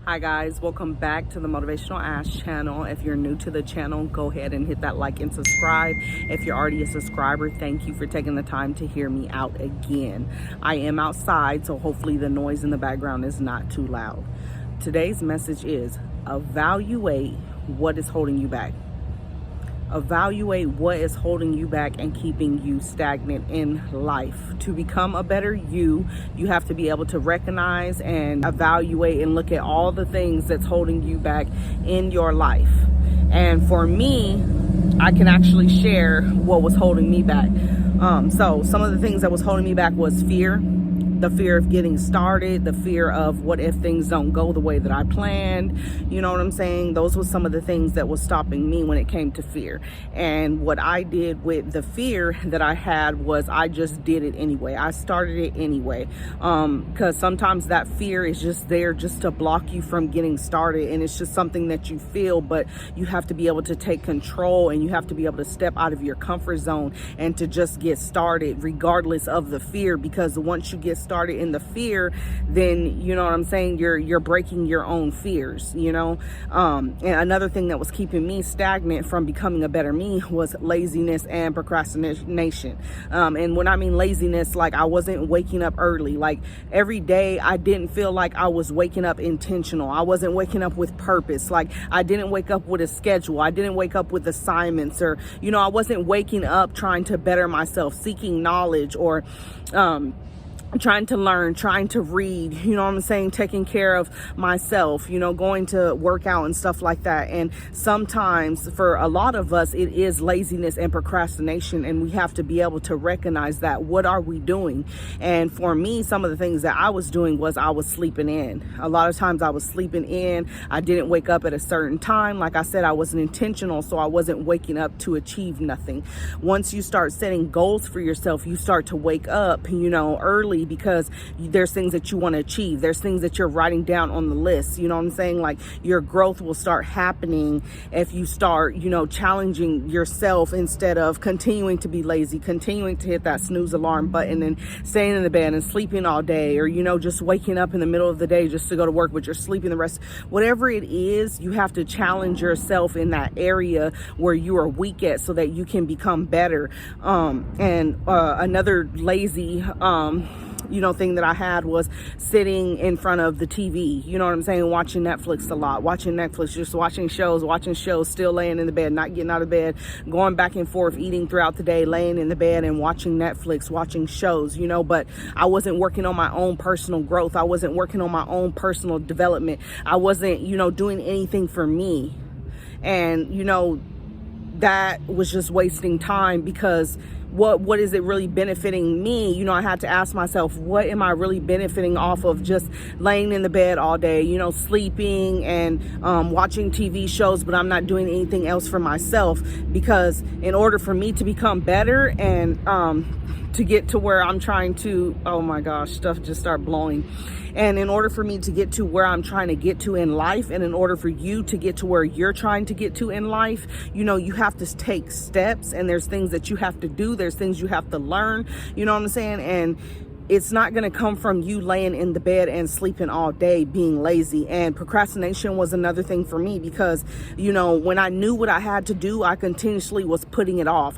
Hi guys, welcome back to the Motivational Ash channel. If you're new to the channel, go ahead and hit that like and subscribe. If you're already a subscriber, thank you for taking the time to hear me out again. I am outside, so hopefully the noise in the background is not too loud. Today's message is evaluate what is holding you back. Evaluate what is holding you back and keeping you stagnant in life. To become a better you have to be able to recognize and evaluate and look at all the things that's holding you back in your life. And for me, I can actually share what was holding me back. So some of the things that was holding me back was fear. The fear of getting started, the fear of what if things don't go the way that I planned, you know what I'm saying? Those were some of the things that was stopping me when it came to fear. And what I did with the fear that I had was I just did it anyway. I started it anyway, because sometimes that fear is just there just to block you from getting started, and it's just something that you feel, but you have to be able to take control and you have to be able to step out of your comfort zone and to just get started regardless of the fear, because once you get started in the fear, then you know what I'm saying, you're breaking your own fears, you know. And another thing that was keeping me stagnant from becoming a better me was laziness and procrastination. And when I mean laziness, like I wasn't waking up early. Like every day I didn't feel like I was waking up intentional. I wasn't waking up with purpose. Like I didn't wake up with a schedule. I didn't wake up with assignments, or you know, I wasn't waking up trying to better myself, seeking knowledge, or trying to learn, trying to read, you know what I'm saying, taking care of myself, you know, going to work out and stuff like that. And sometimes for a lot of us, it is laziness and procrastination, and we have to be able to recognize that. What are we doing? And for me, some of the things that I was doing was I was sleeping in. A lot of times I was sleeping in. I didn't wake up at a certain time. Like I said, I wasn't intentional, so I wasn't waking up to achieve nothing. Once you start setting goals for yourself, you start to wake up, you know, early, because there's things that you want to achieve. There's things that you're writing down on the list. You know what I'm saying? Like your growth will start happening if you start, you know, challenging yourself instead of continuing to be lazy, continuing to hit that snooze alarm button and staying in the bed and sleeping all day, or, you know, just waking up in the middle of the day just to go to work, but you're sleeping the rest. Whatever it is, you have to challenge yourself in that area where you are weak at so that you can become better. Another lazy, you know, thing that I had was sitting in front of the TV, you know what I'm saying, watching Netflix a lot, just watching shows, still laying in the bed, not getting out of bed, going back and forth, eating throughout the day, laying in the bed and watching Netflix, watching shows, you know, but I wasn't working on my own personal growth. I wasn't working on my own personal development. I wasn't, you know, doing anything for me. And, you know, that was just wasting time, because what is it really benefiting me? You know, I had to ask myself, what am I really benefiting off of just laying in the bed all day, you know, sleeping and watching TV shows, but I'm not doing anything else for myself? Because in order for me to become better and to get to where I'm trying to, oh my gosh, stuff just start blowing. And in order for me to get to where I'm trying to get to in life, and in order for you to get to where you're trying to get to in life, you know, you have to take steps, and there's things that you have to do. There's things you have to learn, you know what I'm saying? And it's not going to come from you laying in the bed and sleeping all day, being lazy. And procrastination was another thing for me, because, you know, when I knew what I had to do, I continuously was putting it off. I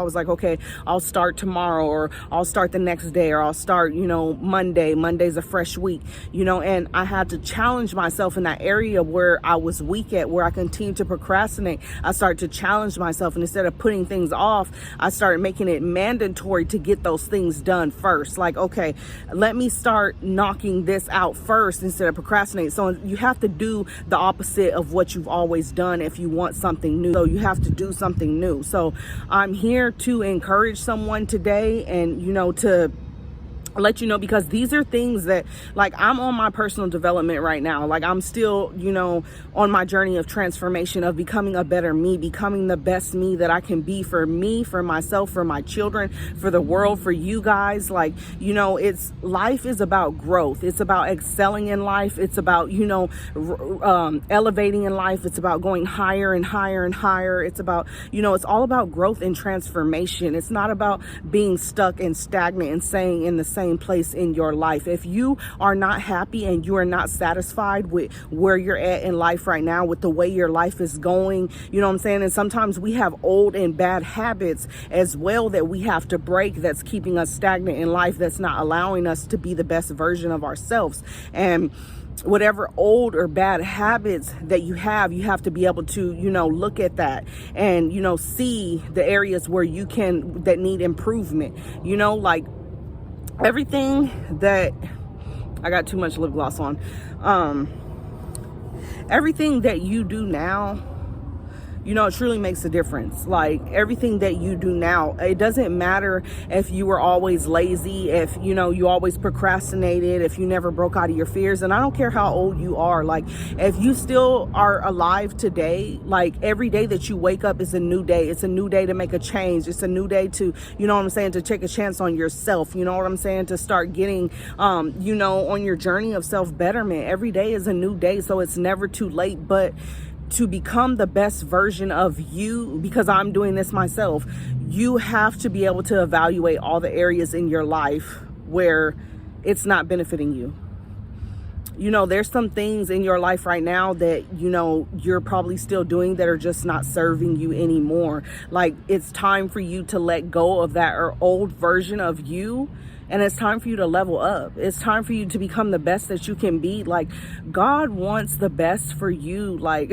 was like, okay, I'll start tomorrow, or I'll start the next day, or I'll start, you know, Monday. Monday's a fresh week, you know, and I had to challenge myself in that area where I was weak at, where I continued to procrastinate. I started to challenge myself, and instead of putting things off, I started making it mandatory to get those things done first. Like, okay, let me start knocking this out first instead of procrastinating. So you have to do the opposite of what you've always done if you want something new. So you have to do something new. So I'm here to encourage someone today, and, you know, to let you know, because these are things that, like, I'm on my personal development right now. Like, I'm still, you know, on my journey of transformation, of becoming a better me, becoming the best me that I can be for me, for myself, for my children, for the world, for you guys. Like, you know, life is about growth. It's about excelling in life. It's about, you know, elevating in life. It's about going higher and higher and higher. It's about, you know, it's all about growth and transformation. It's not about being stuck and stagnant and staying in the same same place in your life. If you are not happy and you are not satisfied with where you're at in life right now, with the way your life is going, you know what I'm saying? And sometimes we have old and bad habits as well that we have to break, that's keeping us stagnant in life, that's not allowing us to be the best version of ourselves. And whatever old or bad habits that you have to be able to, look at that and, see the areas where that need improvement, like everything that I got too much lip gloss on. Everything that you do now, it truly makes a difference. Like everything that you do now, it doesn't matter if you were always lazy, if, you always procrastinated, if you never broke out of your fears. And I don't care how old you are. Like if you still are alive today, like every day that you wake up is a new day. It's a new day to make a change. It's a new day to, to take a chance on yourself. To start getting, on your journey of self-betterment. Every day is a new day. So it's never too late. But to become the best version of you, because I'm doing this myself, you have to be able to evaluate all the areas in your life where it's not benefiting you. There's some things in your life right now that, you're probably still doing that are just not serving you anymore. Like it's time for you to let go of that old version of you. And it's time for you to level up. It's time for you to become the best that you can be. Like God wants the best for you. Like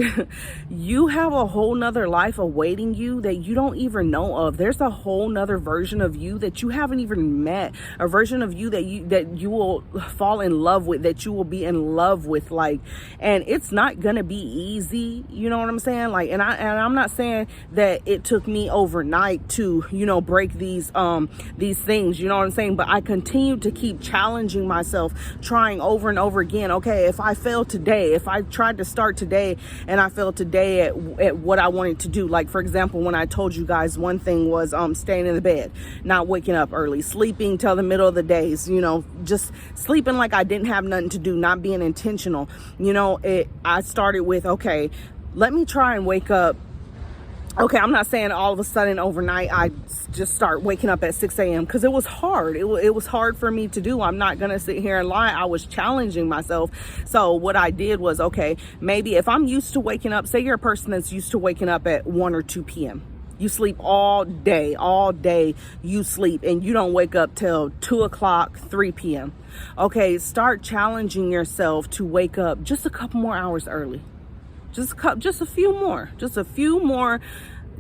you have a whole nother life awaiting you that you don't even know of. There's a whole nother version of you that you haven't even met. A version of you that you will fall in love with, that you will be in love with. Like, and it's not gonna be easy. You know what I'm saying? Like, and I'm not saying that it took me overnight to, break these things. You know what I'm saying? But I continue to keep challenging myself, trying over and over again. Okay, if I fail today, if I tried to start today and I failed today at what I wanted to do, like for example, when I told you guys one thing was staying in the bed, not waking up early, sleeping till the middle of the days, just sleeping like I didn't have nothing to do, not being intentional. I started with, okay, let me try and wake up. Okay, I'm not saying all of a sudden overnight I just start waking up at 6 a.m. because it was hard. It was hard for me to do. I'm not going to sit here and lie. I was challenging myself. So what I did was, okay, maybe if I'm used to waking up, say you're a person that's used to waking up at 1 or 2 p.m. You sleep all day you sleep and you don't wake up till 2 o'clock, 3 p.m. Okay, start challenging yourself to wake up just a couple more hours early. Just a few more,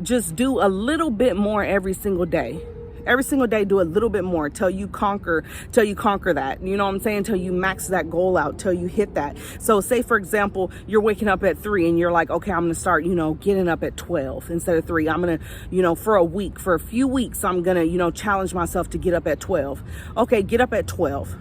just do a little bit more every single day. Do a little bit more till you conquer that. You know what I'm saying? Till you max that goal out, till you hit that. So say, for example, you're waking up at 3 and you're like, okay, I'm going to start, getting up at 12 instead of 3. I'm going to, for a few weeks, I'm going to, challenge myself to get up at 12. Okay, get up at 12.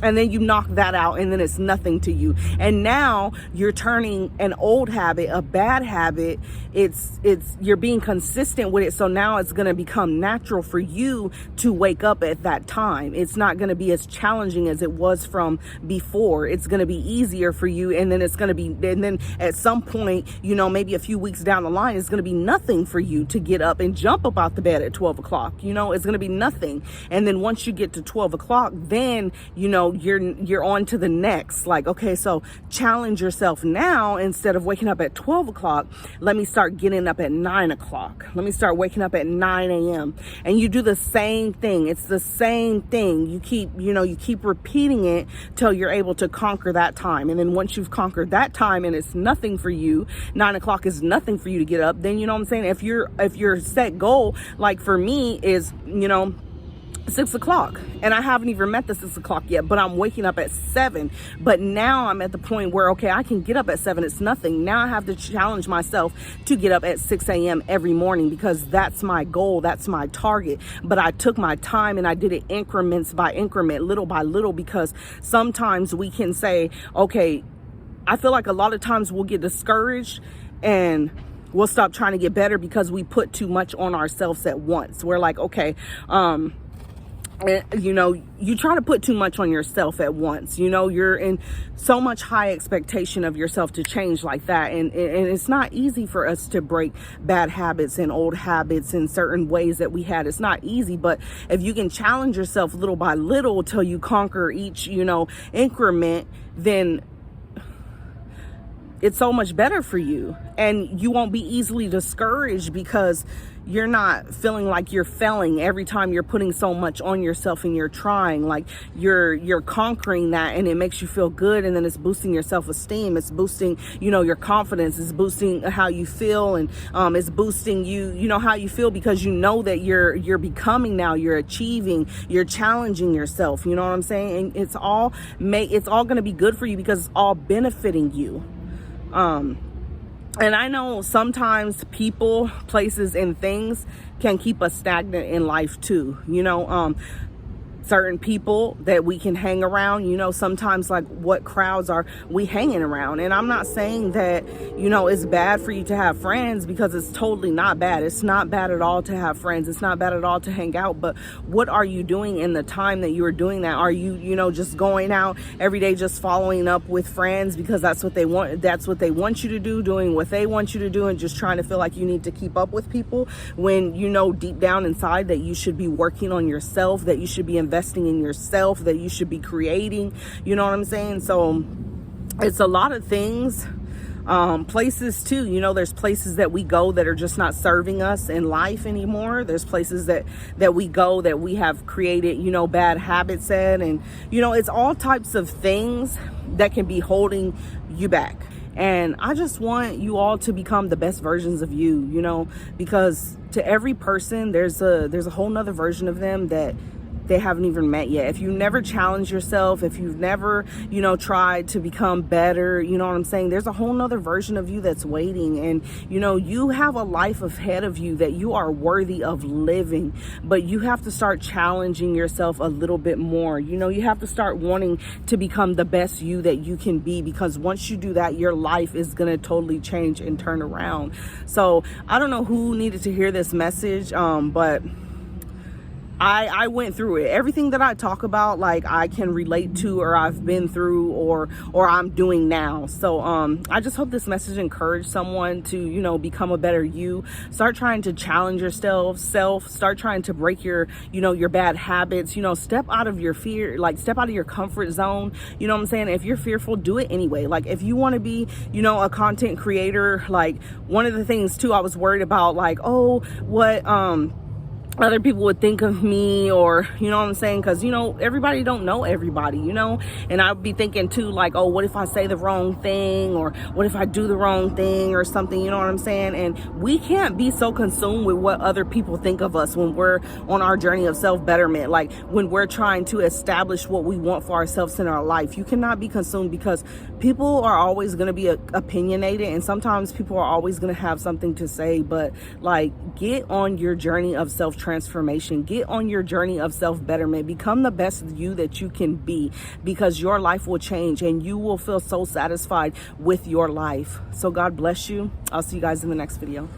And then you knock that out and then it's nothing to you. And now you're turning an old habit, a bad habit. You're being consistent with it. So now it's going to become natural for you to wake up at that time. It's not going to be as challenging as it was from before. It's going to be easier for you. And then and then at some point, maybe a few weeks down the line, it's going to be nothing for you to get up and jump up out the bed at 12 o'clock. It's going to be nothing. And then once you get to 12 o'clock, then, you're on to the next. Like, okay, so challenge yourself now. Instead of waking up at 12 o'clock, let me start getting up at 9 o'clock. Let me start waking up at 9 a.m. And you do the same thing. It's the same thing. You keep repeating it till you're able to conquer that time. And then once you've conquered that time and it's nothing for you, 9 o'clock is nothing for you to get up, then you know what I'm saying? If your set goal, like for me, is, 6 o'clock, and I haven't even met the 6 o'clock yet, but I'm waking up at 7. But now I'm at the point where, okay, I can get up at 7. It's nothing. Now I have to challenge myself to get up at 6 a.m. every morning, because that's my goal. That's my target. But I took my time and I did it increments by increment, little by little, because sometimes we can say, okay, I feel like a lot of times we'll get discouraged and we'll stop trying to get better because we put too much on ourselves at once. We're like, okay, you know, you try to put too much on yourself at once. You know, you're in so much high expectation of yourself to change like that. And it's not easy for us to break bad habits and old habits in certain ways that we had. It's not easy, but if you can challenge yourself little by little till you conquer each, you know, increment, then it's so much better for you, and you won't be easily discouraged because you're not feeling like you're failing every time you're putting so much on yourself and you're trying. Like you're conquering that, and it makes you feel good, and then it's boosting your self-esteem, it's boosting, you know, your confidence, it's boosting how you feel, and it's boosting you know, how you feel, because you know that you're becoming now, you're achieving, you're challenging yourself, you know what I'm saying? And it's all going to be good for you because it's all benefiting you. And I know sometimes people, places, and things can keep us stagnant in life too. You know, certain people that we can hang around, you know, sometimes like what crowds are we hanging around? And I'm not saying that, you know, it's bad for you to have friends, because it's totally not bad. It's not bad at all to have friends. It's not bad at all to hang out. But what are you doing in the time that you are doing that? Are you, you know, just going out every day, just following up with friends because that's what they want? That's what they want you to do, doing what they want you to do, and just trying to feel like you need to keep up with people, when you know deep down inside that you should be working on yourself, that you should be investing in yourself, that you should be creating, you know what I'm saying? So it's a lot of things. Places too, you know, there's places that we go that are just not serving us in life anymore. There's places that we go that we have created, you know, bad habits at, and you know, it's all types of things that can be holding you back. And I just want you all to become the best versions of you, you know, because to every person there's a whole nother version of them that they haven't even met yet. If you never challenge yourself, if you've never, you know, tried to become better, you know what I'm saying? There's a whole nother version of you that's waiting. And, you know, you have a life ahead of you that you are worthy of living, but you have to start challenging yourself a little bit more. You know, you have to start wanting to become the best you that you can be, because once you do that, your life is going to totally change and turn around. So I don't know who needed to hear this message, but I went through it. Everything that I talk about, like, I can relate to, or I've been through, or I'm doing now. So I just hope this message encouraged someone to, you know, become a better you. Start trying to challenge yourself, start trying to break your, you know, your bad habits, you know, step out of your fear, like step out of your comfort zone. You know what I'm saying? If you're fearful, do it anyway. Like, if you want to be, you know, a content creator, like, one of the things too, I was worried about, like, oh, what other people would think of me, or, you know what I'm saying? Because, you know, everybody don't know everybody, you know? And I'd be thinking too, like, oh, what if I say the wrong thing, or what if I do the wrong thing or something, you know what I'm saying? And we can't be so consumed with what other people think of us when we're on our journey of self-betterment, like when we're trying to establish what we want for ourselves in our life. You cannot be consumed, because people are always going to be opinionated, and sometimes people are always going to have something to say. But, like, get on your journey of self-transformation, get on your journey of self-betterment, become the best you that you can be, because your life will change and you will feel so satisfied with your life. So God bless you. I'll see you guys in the next video.